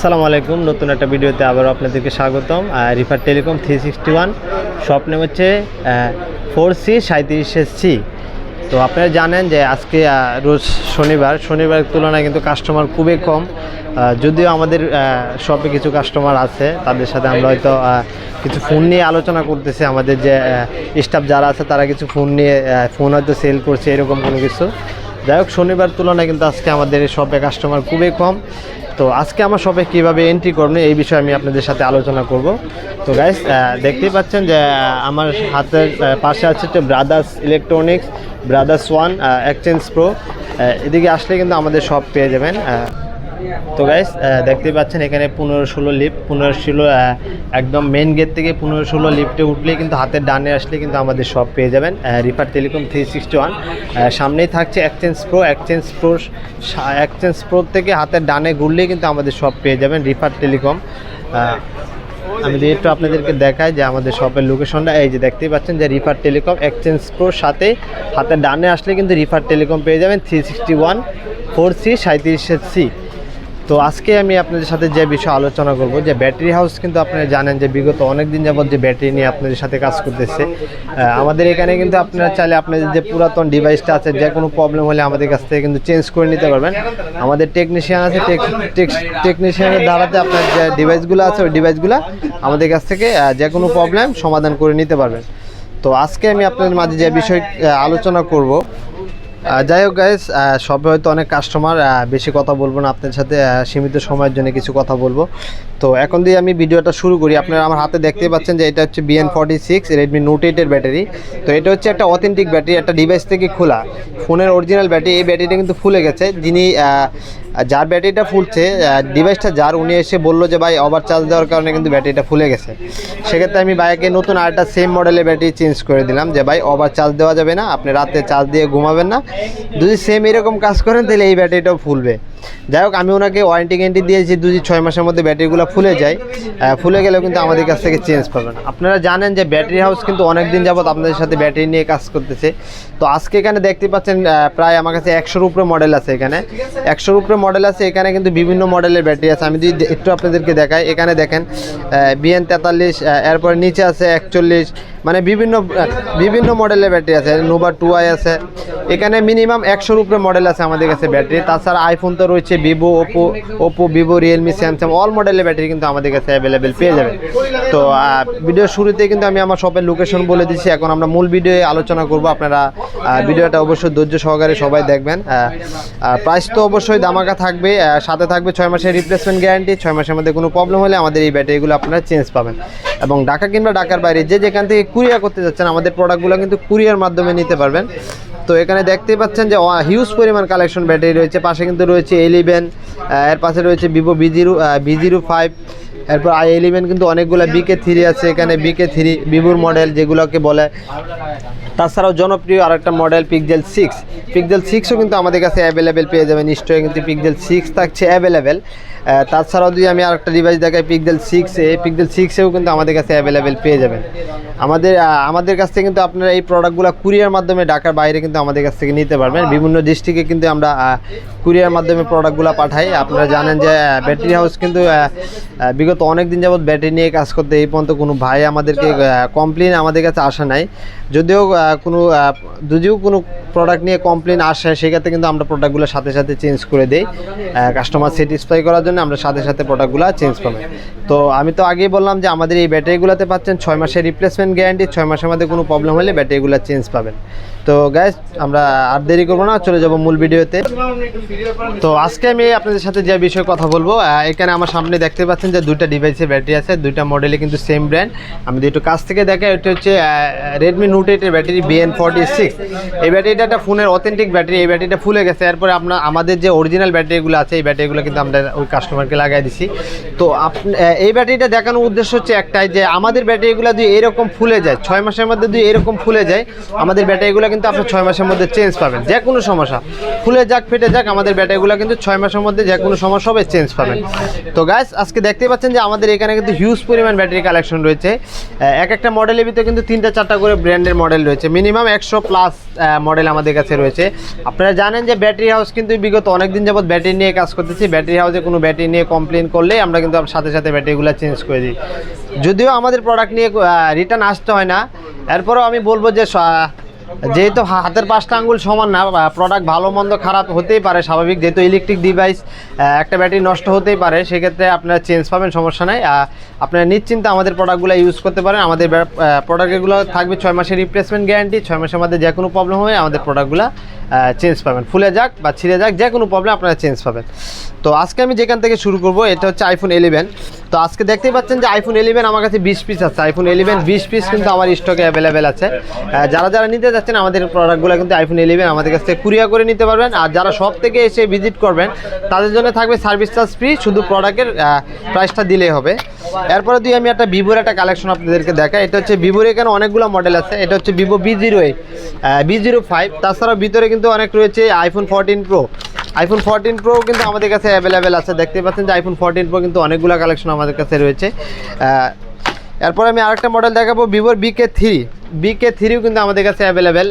আসসালামু আলাইকুম, নতুন একটা ভিডিওতে আবারও আপনাদেরকে স্বাগতম। রিফার টেলিকম 361 শপ নেম হচ্ছে 4C37C। তো আপনারা জানেন যে আজকে রোজ শনিবার তুলনায় কিন্তু কাস্টমার খুবই কম। যদিও আমাদের শপে কিছু কাস্টমার আছে, তাদের সাথে আমরা হয়তো কিছু ফোন নিয়ে আলোচনা করতেছি। আমাদের যে স্টাফ যারা আছে তারা কিছু ফোন হয়তো সেল করছে, এরকম কোনো কিছু। যাই হোক, শনিবার তুলনায় কিন্তু আজকে আমাদের শপে কাস্টমার খুবই কম। তো আজকে আমার শপে কীভাবে এন্ট্রি করবেন এই বিষয়ে আমি আপনাদের সাথে আলোচনা করব। তো গাইস, দেখতেই পাচ্ছেন যে আমার হাতের পাশে আছে হচ্ছে brothers electronics, brothers one exchange pro. এদিকে আসলে কিন্তু আমাদের শপ পেয়ে যাবেন। তো গাইস, দেখতেই পাচ্ছেন এখানে 15-16 লিফট, 15-16 একদম মেন গেট থেকে 15-16 লিফটে উঠলেই কিন্তু হাতের ডানে আসলে কিন্তু আমাদের শপ পেয়ে যাবেন রিফার টেলিকম 361। সামনেই থাকছে এক্সচেঞ্জ প্রো থেকে হাতের ডানে ঘুরলেই কিন্তু আমাদের শপ পেয়ে যাবেন রিফার টেলিকম। আমি একটু আপনাদেরকে দেখাই যে আমাদের শপের লোকেশনটা। এই যে দেখতেই পাচ্ছেন যে রিফার টেলিকম এক্সচেঞ্জ প্রোর সাথে হাতের ডানে আসলে কিন্তু রিফার টেলিকম পেয়ে যাবেন 361 4C37C। তো আজকে আমি আপনাদের সাথে যে বিষয়ে আলোচনা করব যে ব্যাটারি হাউস, কিন্তু আপনারা জানেন যে বিগত অনেক দিন যাবত যে ব্যাটারি নিয়ে আপনাদের সাথে কাজ করতেছে। আমাদের এখানে কিন্তু আপনারা চাইলে আপনাদের যে পুরাতন ডিভাইসটা আছে, যে কোনো প্রবলেম হলে আমাদের কাছ থেকে কিন্তু চেঞ্জ করে নিতে পারবেন। আমাদের টেকনিশিয়ান আছে, টেকনিশিয়ানের দ্বারাতে আপনার যে ডিভাইসগুলো আছে ওই ডিভাইসগুলো আমাদের কাছ থেকে যে কোনো প্রবলেম সমাধান করে নিতে পারবেন। তো আজকে আমি আপনাদের মাঝে যে বিষয় আলোচনা করব। যাই হোক গাইস, সবে হয়তো অনেক কাস্টমার, বেশি কথা বলবো না, আপনাদের সাথে সীমিত সময়ের জন্য কিছু কথা বলবো। তো এখন দিয়ে আমি ভিডিওটা শুরু করি। আপনারা আমার হাতে দেখতেই পাচ্ছেন যে এটা হচ্ছে BN46 Redmi Note 8 এর ব্যাটারি। তো এটা হচ্ছে একটা অথেন্টিক ব্যাটারি, একটা ডিভাইস থেকে খোলা ফোনের অরিজিনাল ব্যাটারি। এই ব্যাটারিটা কিন্তু ফুলে গেছে। যিনি যার ব্যাটারিটা ফুলছে, ডিভাইসটা যার, উনি এসে বললো যে ভাই ওভার চার্জ দেওয়ার কারণে কিন্তু ব্যাটারিটা ফুলে গেছে। সেক্ষেত্রে আমি ভাইকে নতুন আরেকটা সেম মডেলের ব্যাটারি চেঞ্জ করে দিলাম যে ভাই ওভার চার্জ দেওয়া যাবে না, আপনি রাতে চার্জ দিয়ে ঘুমাবেন না, যদি সেম এরকম কাজ করেন তাহলে এই ব্যাটারিটাও ফুলবে। যাই হোক, আমি ওনাকে ওয়ারেন্টি দিয়েছি, 2-6 মাসের মধ্যে ব্যাটারিগুলো ফুলে যায়। ফুলে গেলেও কিন্তু আমাদের কাছ থেকে চেঞ্জ পাবেন। আপনারা জানেন যে ব্যাটারি হাউস কিন্তু অনেক দিন যাবত আপনাদের সাথে ব্যাটারি নিয়ে কাজ করতেছে। তো আজকে এখানে দেখতে পাচ্ছেন প্রায় আমার কাছে 100-র উপরে মডেল আছে। এখানে 100-র উপরে মডেল আছে। এখানে কিন্তু বিভিন্ন মডেলের ব্যাটারি আছে। আমি যদি একটু আপনাদেরকে দেখাই, এখানে দেখেন BN43, এরপরে নিচে আছে 41, মানে বিভিন্ন মডেলের ব্যাটারি আছে। নোভা 2i আছে। এখানে মিনিমাম 100-র উপরে মডেল আছে আমাদের কাছে ব্যাটারি। তাছাড়া আইফোন তো রয়েছে, Oppo, Vivo, Realme, Samsung, all মডেলের ব্যাটারি কিন্তু আমাদের কাছে অ্যাভেলেবেল পেয়ে যাবেন। তো ভিডিওর শুরুতেই কিন্তু আমি আমার শপের লোকেশন বলে দিচ্ছি। এখন আমরা মূল ভিডিওয়ে আলোচনা করব। আপনারা ভিডিওটা অবশ্যই ধৈর্য সহকারে সবাই দেখবেন। প্রাইস তো অবশ্যই দামাকা থাকবে, সাথে থাকবে 6 মাসের রিপ্লেসমেন্ট গ্যারান্টি। 6 মাসের মধ্যে কোনো প্রবলেম হলে আমাদের এই ব্যাটারিগুলো আপনারা চেঞ্জ পাবেন। এবং ঢাকা কিংবা ঢাকার বাইরে যেখান থেকে কুরিয়ার করতে যাচ্ছেন, আমাদের প্রোডাক্টগুলো কিন্তু কুরিয়ার মাধ্যমে নিতে পারবেন। তো এখানে দেখতেই পাচ্ছেন যে হিউজ পরিমাণ কালেকশন ব্যাটারি রয়েছে। পাশে কিন্তু রয়েছে A11, এর পাশে রয়েছে ভিভো B05, এরপর i11 কিন্তু অনেকগুলো BK3 আছে। এখানে BK3 ভিভোর মডেল যেগুলোকে বলে। তাছাড়াও জনপ্রিয় আরেকটা মডেল পিক্সেল 6ও কিন্তু আমাদের কাছে অ্যাভেলেবেল পেয়ে যাবেন। নিশ্চয়ই কিন্তু পিক্সেল 6 থাকছে অ্যাভেলেবেল। তাছাড়াও যদি আমি আরেকটা ডিভাইস দেখাই পিক্সেল 6এও কিন্তু আমাদের কাছে অ্যাভেলেবেল পেয়ে যাবেন। আমাদের কাছ থেকে কিন্তু আপনারা এই প্রোডাক্টগুলো কুরিয়ার মাধ্যমে ঢাকার বাইরে কিন্তু আমাদের কাছ থেকে নিতে পারবেন। বিভিন্ন ডিস্ট্রিক্টে কিন্তু আমরা কুরিয়ার মাধ্যমে প্রোডাক্টগুলো পাঠাই। আপনারা জানেন যে ব্যাটারি হাউস কিন্তু বিগত অনেক দিন যাবত ব্যাটারি নিয়ে কাজ করতে এই পর্যন্ত কোনো ভাই আমাদেরকে কমপ্লেন আমাদের কাছে আসা নাই। যদিও কোনো প্রোডাক্ট নিয়ে কমপ্লেন আসে, সেক্ষেত্রে কিন্তু আমরা প্রোডাক্টগুলো সাথে সাথে চেঞ্জ করে দিই। কাস্টমার স্যাটিসফাই করার জন্য আমরা সাথে সাথে প্রোডাক্টগুলো চেঞ্জ পাবেন। তো আমি তো আগেই বললাম যে আমাদের এই ব্যাটারিগুলোতে পাচ্ছেন 6 মাসের রিপ্লেসমেন্ট গ্যারান্টি। 6 মাসের মধ্যে কোনো প্রবলেম হলে ব্যাটারিগুলো চেঞ্জ পাবেন। তো গাইস, আমরা আর দেরি করবো না, চলে যাব মূল ভিডিওতে। তো আজকে আমি আপনাদের সাথে যে বিষয়ে কথা বলবো, এখানে আমার সামনে দেখতে পাচ্ছেন যে দুইটা ডিভাইসের ব্যাটারি আছে। দুইটা মডেলে কিন্তু সেম ব্র্যান্ড। আমি একটু কাছ থেকে দেখাই। এটা হচ্ছে Redmi Note 8 এর ব্যাটারি BN46। এই ব্যাটারিটা একটা ফোনের অথেন্টিক ব্যাটারি। এই ব্যাটারিটা ফুলে গেছে। এরপরে আমাদের যে অরিজিনাল ব্যাটারিগুলো আছে, এই ব্যাটারিগুলো কিন্তু আমরা ওই কাস্টমারকে লাগাই দিছি। তো এই ব্যাটারিটা দেখানোর উদ্দেশ্য হচ্ছে একটাই, যে আমাদের ব্যাটারিগুলো যদি এরকম ফুলে যায়, 6 মাসের মধ্যে যদি এরকম ফুলে যায়, আমাদের ব্যাটারিগুলো কিন্তু আপনি 6 মাসের মধ্যে চেঞ্জ পাবেন। যে কোনো সমস্যা, ফুলে যাক ফেটে যাক, আমাদের ব্যাটারিগুলো কিন্তু 6 মাসের মধ্যে যে কোনো সমস্যা হবে চেঞ্জ পাবেন। তো গাইস, আজকে দেখতে দেখতে পাচ্ছেন যে আমাদের এখানে কিন্তু হিউজ পরিমাণ ব্যাটারি কালেকশন রয়েছে। এক একটা মডেলের ভিতরে কিন্তু 3টা-4টা করে ব্র্যান্ডের মডেল রয়েছে, মিনিমাম 100+ মডেল আমাদের কাছে রয়েছে। আপনারা জানেন যে ব্যাটারি হাউস কিন্তু বিগত অনেক দিন যাবত ব্যাটারি নিয়ে কাজ করতেছি। ব্যাটারি হাউসে কোনো ব্যাটারি নিয়ে কমপ্লেন করলে আমরা কিন্তু সাথে সাথে ব্যাটারিগুলো চেঞ্জ করে দিই। যদিও আমাদের প্রোডাক্ট নিয়ে রিটার্ন আসতে হয় না, এরপরেও আমি বলবো যে যেহেতু হাতের 5টা আঙ্গুল সমান না, প্রোডাক্ট ভালো মন্দ খারাপ হতেই পারে, স্বাভাবিক। যেহেতু ইলেকট্রিক ডিভাইস, একটা ব্যাটারি নষ্ট হতেই পারে, সেক্ষেত্রে আপনারা চেঞ্জ পাবেন, সমস্যা নাই। আপনারা নিশ্চিন্তে আমাদের প্রোডাক্টগুলো ইউজ করতে পারেন। আমাদের প্রোডাক্টগুলো থাকবে 6 মাসের রিপ্লেসমেন্ট গ্যারান্টি। 6 মাসের মধ্যে যে কোনো প্রবলেম হয় আমাদের প্রোডাক্টগুলো চেঞ্জ পাবেন, ফুলে যাক বা ছিঁড়ে যাক, যে কোনো প্রবলেম আপনারা চেঞ্জ পাবেন। তো আজকে আমি যেখান থেকে শুরু করব, এটা হচ্ছে আইফোন 11। তো আজকে দেখতেই পাচ্ছেন যে আইফোন 11 আমার কাছে 20 পিস আছে। আইফোন 11 20 পিস কিন্তু আমার স্টকে অ্যাভেলেবেল আছে। যারা যারা নিতে যাচ্ছেন আমাদের প্রোডাক্টগুলো কিন্তু আইফোন 11 আমাদের কাছ থেকে কুরিয়ার করে নিতে পারবেন। আর যারা সব থেকে এসে ভিজিট করবেন তাদের জন্য থাকবে সার্ভিস চার্জ ফ্রি, শুধু প্রোডাক্টের প্রাইসটা দিলেই হবে। এরপরে আমি একটা ভিভোর একটা কালেকশন আপনাদেরকে দেখাই। এটা হচ্ছে ভিভোর, এখানে অনেকগুলো মডেল আছে। এটা হচ্ছে ভিভো B08, B05। তাছাড়াও ভিতরে কিন্তু অনেক রয়েছে আইফোন 14 প্রো। আইফোন 14 প্রো কিন্তু আমাদের কাছে অ্যাভেলেবেল আছে। দেখতে পাচ্ছেন যে আইফোন 14 প্রো কিন্তু অনেকগুলো কালেকশন আমাদের কাছে রয়েছে। এরপর আমি আরেকটা মডেল দেখাবো, ভিভোর BK3 কিন্তু আমাদের কাছে অ্যাভেলেবেল।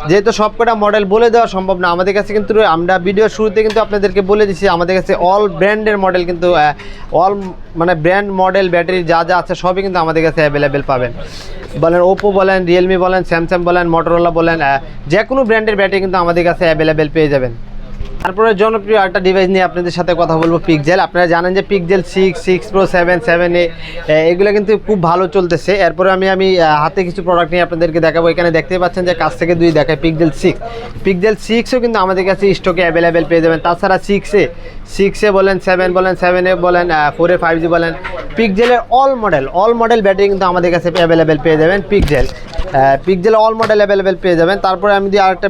যেহেতু সবকটা মডেল বলে দেওয়া সম্ভব না, আমাদের কাছে কিন্তু আমরা ভিডিওর শুরুতে কিন্তু আপনাদেরকে বলে দিচ্ছি আমাদের কাছে অল ব্র্যান্ডের মডেল কিন্তু মানে ব্র্যান্ড মডেল ব্যাটারি যা যা আছে সবই কিন্তু আমাদের কাছে অ্যাভেলেবেল পাবেন। বলেন ওপো বলেন, রিয়েলমি বলেন, স্যামসাং বলেন, মোটরোলা বলেন, যে কোনো ব্র্যান্ডের ব্যাটারি কিন্তু আমাদের কাছে অ্যাভেলেবেল পেয়ে যাবেন। তারপরে জনপ্রিয় একটা ডিভাইস নিয়ে আপনাদের সাথে কথা বলবো, পিক্সেল। আপনারা জানেন যে পিক্সেল 6 প্রো 7, 7A এগুলো কিন্তু খুব ভালো চলতেছে। এরপরে আমি হাতে কিছু প্রোডাক্ট নিয়ে আপনাদেরকে দেখাবো। এখানে দেখতে পাচ্ছেন যে কাছ থেকে 2 দেখায় পিক্সেল 6ও কিন্তু আমাদের কাছে স্টকে অ্যাভেলেবেল পেয়ে যাবেন। তাছাড়া 6A বলেন, 7 বলেন, 7A বলেন, 4A 5G বলেন, পিক্সেলের অল মডেল ব্যাটারি কিন্তু আমাদের কাছে অ্যাভেলেবেল পেয়ে যাবেন। পিক্সেল অল মডেল অ্যাভেলেবেল পেয়ে যাবেন। তারপরে আমি আরেকটা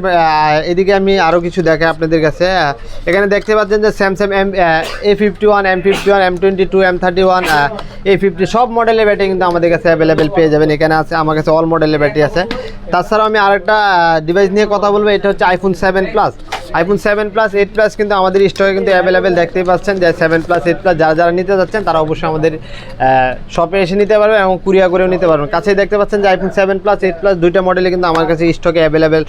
এদিকে আমি আরও কিছু দেখাই আপনাদের কাছে। এখানে দেখতে পাচ্ছেন যে Samsung A51, M51, M22, M31, A50 সব মডেলের ব্যাটারি কিন্তু আমাদের কাছে অ্যাভেলেবেল পেয়ে যাবেন। এখানে আছে আমার কাছে অল মডেলের ব্যাটারি আছে। তাছাড়াও আমি আরেকটা ডিভাইস নিয়ে কথা বলবো, এটা হচ্ছে আইফোন 7+। আইফোন 7+, 8+ কিন্তু আমাদের স্টকে কিন্তু অ্যাভেলেবেল। দেখতেই পাচ্ছেন যে 7+, 8+ যারা নিতে যাচ্ছেন তারা অবশ্যই আমাদের শপে এসে নিতে পারবেন এবং কুরিয়ার করেও নিতে পারবেন। কাছেই দেখতে পাচ্ছেন যে আইফোন 7+, 8+ দুইটা মডেলে কিন্তু আমার কাছে স্টকে অ্যাভেলেবেল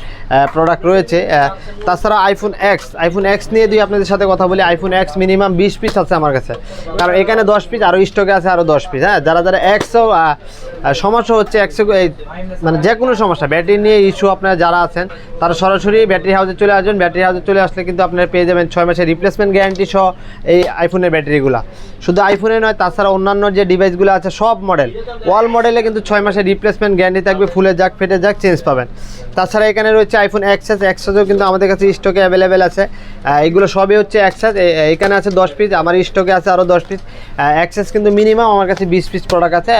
প্রোডাক্ট রয়েছে। তাছাড়া আইফোন X নিয়ে আপনাদের সাথে কথা বলি। আইফোন X মিনিমাম 20 পিস আছে আমার কাছে, কারণ এখানে 10 পিস আরও স্টকে আছে, আরও 10 পিস। হ্যাঁ, যারা Xও সমস্যা হচ্ছে, মানে যে কোনো সমস্যা ব্যাটারি নিয়ে ইস্যু আপনারা যারা আছেন তারা সরাসরি ব্যাটারি হাউসে চলে আসবেন। ব্যাটারি হাউসে চলে আসলে কিন্তু আপনারা পেয়ে যাবেন 6 মাসের রিপ্লেসমেন্ট গ্যারান্টি সহ এই আইফোনের ব্যাটারিগুলো। শুধু আইফোনে নয়, তাছাড়া অন্যান্য যে ডিভাইসগুলো আছে সব অল মডেলে কিন্তু 6 মাসের রিপ্লেসমেন্ট গ্যারান্টি থাকবে। ফুলে যাক, ফেটে যাক, চেঞ্জ পাবেন। তাছাড়া এখানে রয়েছে আইফোন XSও কিন্তু আমাদের কাছে স্টকে অ্যাভেলেবেল আছে। এগুলো সবই হচ্ছে XS। এখানে আছে 10 পিস, আমার স্টকে আছে আরও 10 পিস। XS কিন্তু মিনিমাম আমার কাছে 20 পিস প্রোডাক্ট আছে।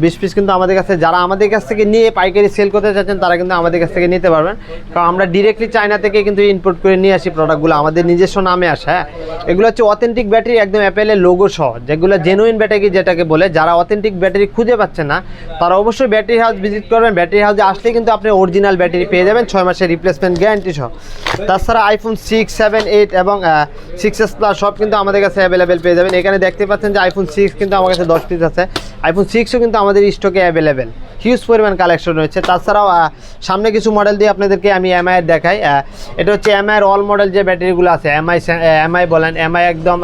20 পিস কিন্তু আমাদের কাছে, যারা আমাদের কাছ থেকে নিয়ে পাইকারি সেল করতে চাচ্ছেন তারা কিন্তু আমাদের কাছ থেকে নিতে পারবেন। কারণ আমরা ডিরেক্টলি চায়না থেকে কিন্তু ইম্পোর্ট করে নিয়ে আসি প্রোডাক্টগুলো, আমাদের নিজস্ব নামে আসে। হ্যাঁ, এগুলো হচ্ছে অথেন্টিক ব্যাটারি, একদম অ্যাপেলের লোগো সহ, যেগুলো জেনুইন ব্যাটারি যেটাকে বলে। যারা অথেন্টিক ব্যাটারি খুঁজে পাচ্ছেন না তারা অবশ্যই ব্যাটারি হাউস ভিজিট করবেন। ব্যাটারি হাউসে আসলে কিন্তু আপনি অরিজিনাল ব্যাটারি পেয়ে যাবেন 6 মাসের রিপ্লেসমেন্ট গ্যারান্টি সহ। তাছাড়া আইফোন 6, 7, 8 এবং 6S+ সব কিন্তু আমাদের কাছে অ্যাভেলেবেল পেয়ে যাবেন। এখানে দেখতে পাচ্ছেন যে আইফোন 6 কিন্তু আমার কাছে 10 পিস আছে। আইফোন 6ও কিন্তু আমাদের স্টকে অ্যাভেলেবেল, হিউজ পরিমাণ কালেকশন রয়েছে। তাছাড়াও সামনে কিছু মডেল দিয়ে আপনাদেরকে আমি MI দেখাই। এটা হচ্ছে MI অল মডেল যে ব্যাটারিগুলো আছে, MI বলেন, MI একদম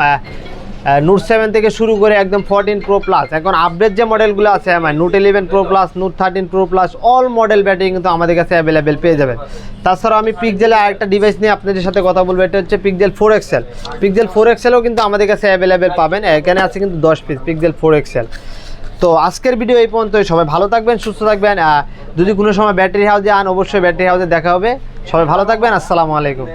নোট 7 থেকে শুরু করে একদম 14 প্রো প্লাস, এখন আপডেট যে মডেলগুলো আছে MI note 11 pro plus, note 13 pro plus, all model battery কিন্তু আমাদের কাছে অ্যাভেলেবেল পেয়ে যাবেন। তাছাড়াও আমি পিক্সেলের আরেকটা ডিভাইস নিয়ে আপনাদের সাথে কথা বলবো। এটা হচ্ছে পিক্সেল 4XL। পিক্সেল 4XLও কিন্তু আমাদের কাছে অ্যাভেলেবেল পাবেন। এখানে আছে কিন্তু 10 পিস পিক্সেল 4XL। তো আজকের ভিডিও এই পর্যন্তই। সবাই ভালো থাকবেন, সুস্থ থাকবেন। যদি কোনো সময় ব্যাটারি হাউসে অবশ্যই ব্যাটারি হাউসে দেখা হবে। সবাই ভালো থাকবেন। আসসালামু আলাইকুম।